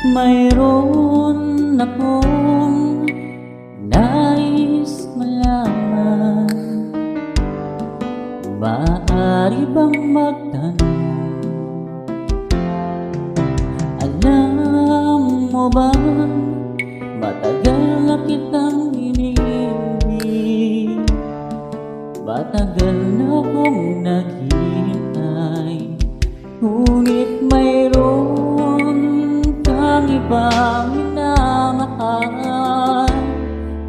Mayroon akong nais malaman, maaari bang magtanong? Alam mo ba, matagal na kitang iniibig, matagal na akong naghihintay, ngunit mayroon kang ibang minamahal.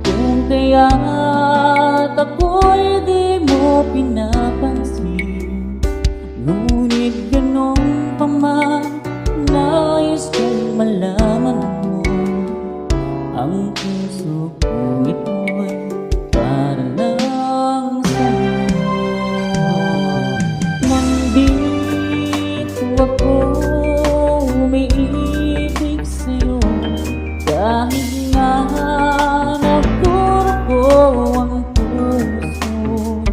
Kung kaya't ako'y di mo pinapansin, ngunit ganon pa man, nais kong malaman mo, ang puso kong ito'y para lang sa'yo. Nandito ako, umiibig sa'yo, kahit nga nagdurugo ang puso.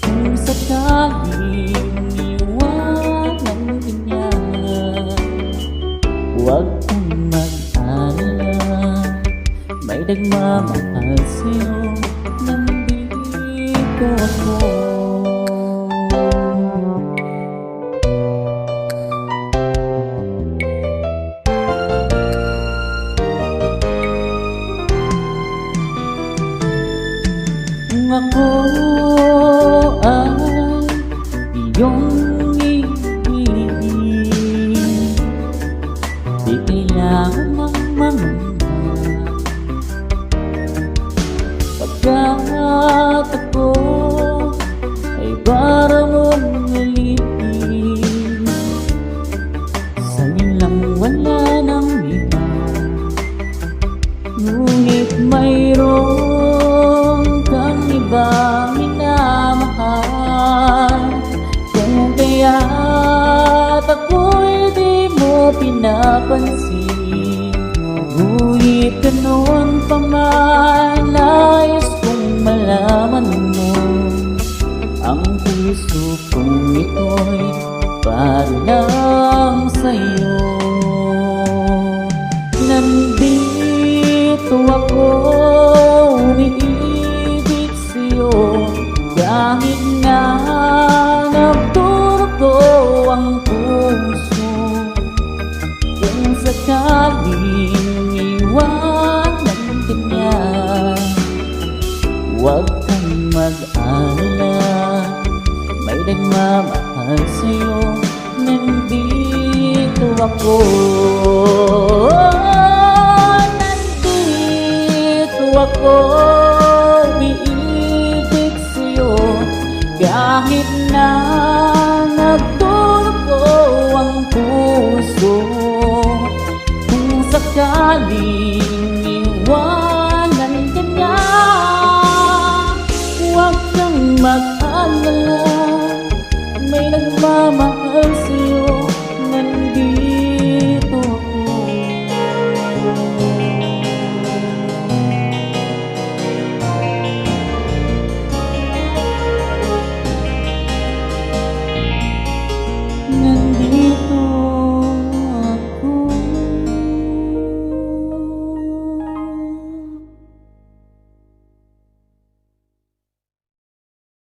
Kung sakaling iwanan ka niya, huwag kang mag-alala, may nagmamahal sa'yo, nandito ako. Kung ako ay iyong ibigin, di kailangan ng mangamba, pagkat ako ay para mong alipin. Sa'yo lang wala nang iba, ngunit mayroon kang ibang minamahal. Kung kaya't ako'y di mo pinapansin, ngunit ganon pa man, nais kong malaman mo, ang puso kong ito'y para lang sa'yo. Nandito ako, umiibig sa'yo, kahit na nagdurugo ang puso. Kung sakaling iwanan ka niya, huwag kang mag-alala, may nagmamahal sa'yo, nandito ako. Nandito ako, umiibig sa'yo, kahit na nagdurugo ang puso. Kung sakaling